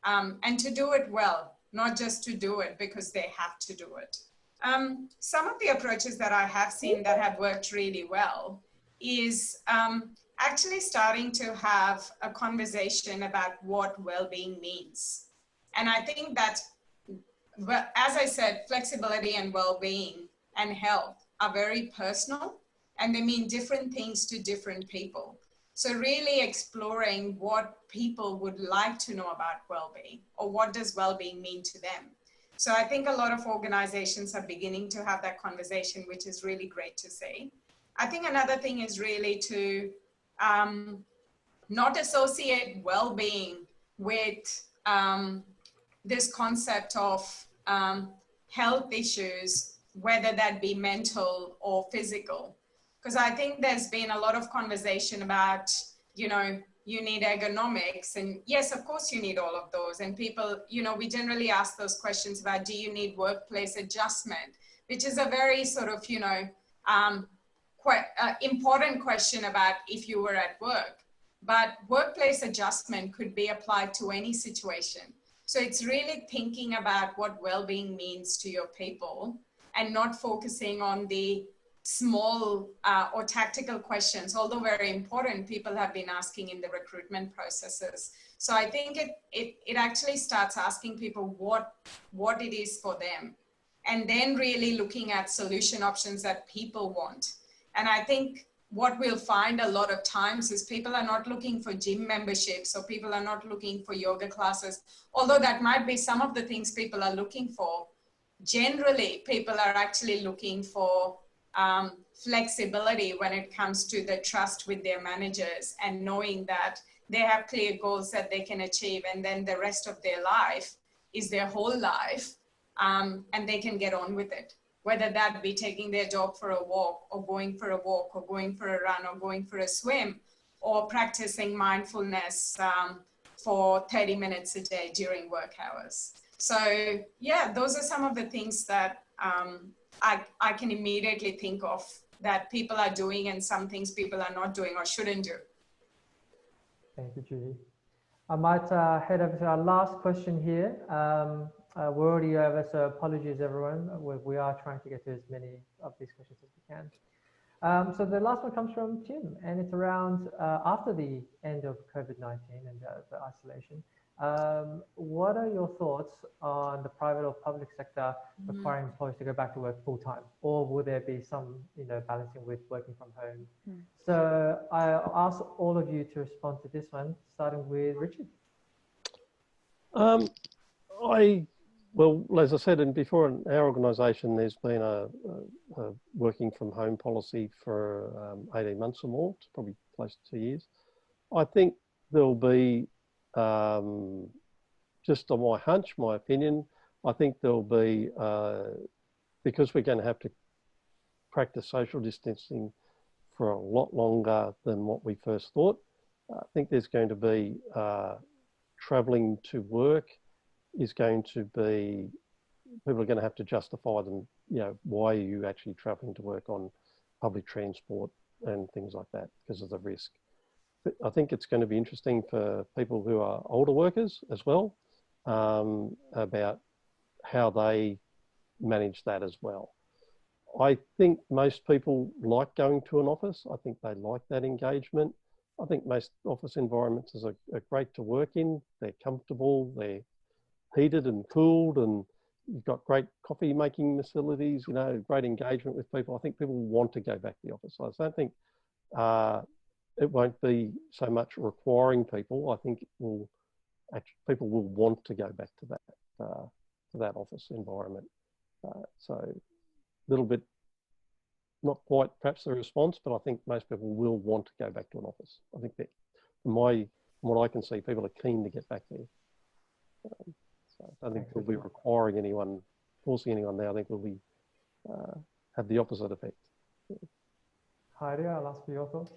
and to do it well, not just to do it because they have to do it. Some of the approaches that I have seen that have worked really well is actually starting to have a conversation about what well-being means. And I think that, as I said, flexibility and well-being and health are very personal, and they mean different things to different people. So really exploring what people would like to know about well-being, or what does well-being mean to them. So I think a lot of organizations are beginning to have that conversation, which is really great to see. I think another thing is really to not associate well-being with this concept of health issues, whether that be mental or physical. Because I think there's been a lot of conversation about, you need ergonomics, and yes, of course you need all of those. And people, we generally ask those questions about, do you need workplace adjustment, which is a very sort of, quite important question about if you were at work. But workplace adjustment could be applied to any situation. So it's really thinking about what well-being means to your people, and not focusing on the small or tactical questions, although very important, people have been asking in the recruitment processes. So I think it actually starts asking people what it is for them, and then really looking at solution options that people want. And I think what we'll find a lot of times is people are not looking for gym memberships, or people are not looking for yoga classes, although that might be some of the things people are looking for. generally people are actually looking for flexibility when it comes to the trust with their managers and knowing that they have clear goals that they can achieve, and then the rest of their life is their whole life, and they can get on with it, whether that be taking their dog for a walk or going for a walk or going for a run or going for a swim or practicing mindfulness for 30 minutes a day during work hours. So yeah, those are some of the things that I can immediately think of that people are doing, and some things people are not doing or shouldn't do. Thank you, Juhi. I might head over to our last question here. We're already over, so apologies everyone. We are trying to get to as many of these questions as we can. So the last one comes from Tim, and it's around after the end of COVID-19 and the isolation. What are your thoughts on the private or public sector requiring employees to go back to work full time, or will there be some, balancing with working from home? So I'll ask all of you to respond to this one, starting with Richard. Well, as I said, and before in our organisation, there's been a working from home policy for 18 months or more, it's probably close to 2 years. I think there'll be, just on my hunch, my opinion, I think there'll be, because we're going to have to practice social distancing for a lot longer than what we first thought, I think there's going to be travelling to work is going to be, people are going to have to justify them, why are you actually travelling to work on public transport and things like that because of the risk. But I think it's going to be interesting for people who are older workers as well, about how they manage that as well. I think most people like going to an office. I think they like that engagement. I think most office environments are great to work in. They're comfortable, they're heated and cooled, and you've got great coffee making facilities, great engagement with people. I think people want to go back to the office. I don't think it won't be so much requiring people. I think people will want to go back to that office environment. So a little bit, not quite perhaps the response, but I think most people will want to go back to an office. I think that from what I can see, people are keen to get back there. So I don't think we'll be requiring anyone, forcing anyone there. I think we'll be have the opposite effect. Heidi, I'll ask for your thoughts.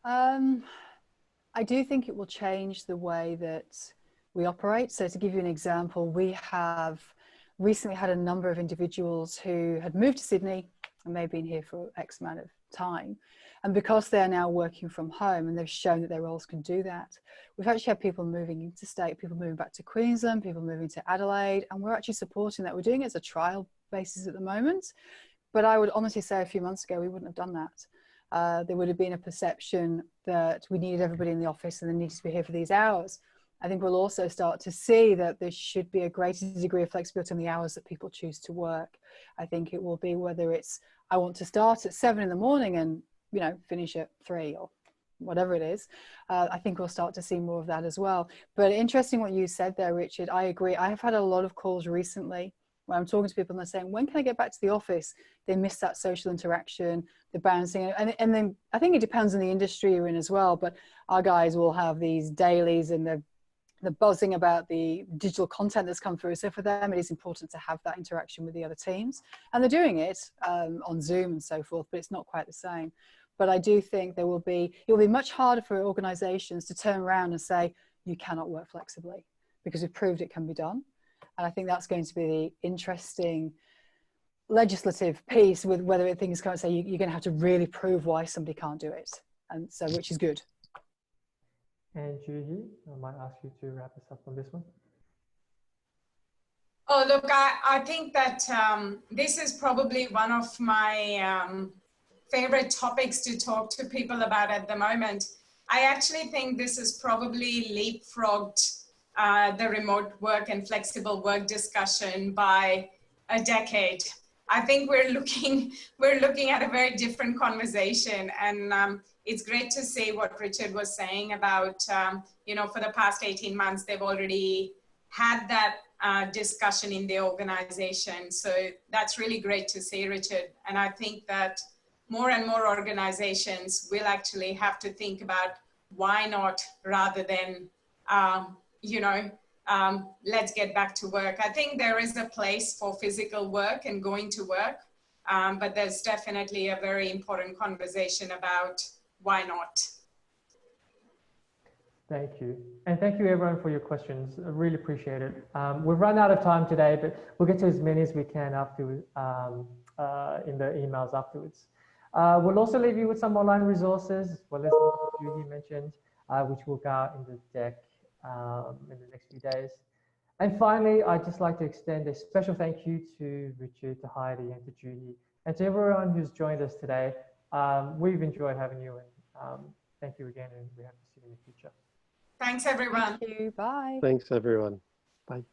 I do think it will change the way that we operate. So to give you an example, we have recently had a number of individuals who had moved to Sydney and they've been here for X amount of time. And because they're now working from home and they've shown that their roles can do that, we've actually had people moving interstate, people moving back to Queensland, people moving to Adelaide, and we're actually supporting that. We're doing it as a trial basis at the moment. But I would honestly say a few months ago, we wouldn't have done that. There would have been a perception that we needed everybody in the office and they needed to be here for these hours. I think we'll also start to see that there should be a greater degree of flexibility in the hours that people choose to work. I think it will be whether it's, I want to start at 7 in the morning and, finish at 3 or whatever it is. I think we'll start to see more of that as well. But interesting what you said there, Richard. I agree. I have had a lot of calls recently where I'm talking to people and they're saying, when can I get back to the office? They miss that social interaction, the bouncing. And then I think it depends on the industry you're in as well. But our guys will have these dailies and the buzzing about the digital content that's come through. So for them, it is important to have that interaction with the other teams. And they're doing it on Zoom and so forth, but it's not quite the same. But I do think it will be much harder for organizations to turn around and say, you cannot work flexibly, because we've proved it can be done. And I think that's going to be the interesting legislative piece, with whether things can't say you're going to have to really prove why somebody can't do it. And so, which is good. And Juhi, I might ask you to wrap us up on this one. Oh, look, I think that this is probably one of my favorite topics to talk to people about at the moment. I actually think this is probably leapfrogged the remote work and flexible work discussion by a decade. I think we're looking at a very different conversation, and it's great to see what Richard was saying about, for the past 18 months, they've already had that discussion in the organization. So that's really great to see, Richard. And I think that more and more organizations will actually have to think about why not, rather than, let's get back to work. I think there is a place for physical work and going to work, but there's definitely a very important conversation about why not. Thank you. And thank you everyone for your questions. I really appreciate it. We've run out of time today, but we'll get to as many as we can after, in the emails afterwards. We'll also leave you with some online resources, as well as what Juhi mentioned, which will go out in the deck in the next few days. And finally, I'd just like to extend a special thank you to Richard, to Heidi, and to Juhi, and to everyone who's joined us today. We've enjoyed having you, and thank you again, and we hope to see you in the future. Thanks, everyone. Thank you. Bye. Thanks, everyone. Bye.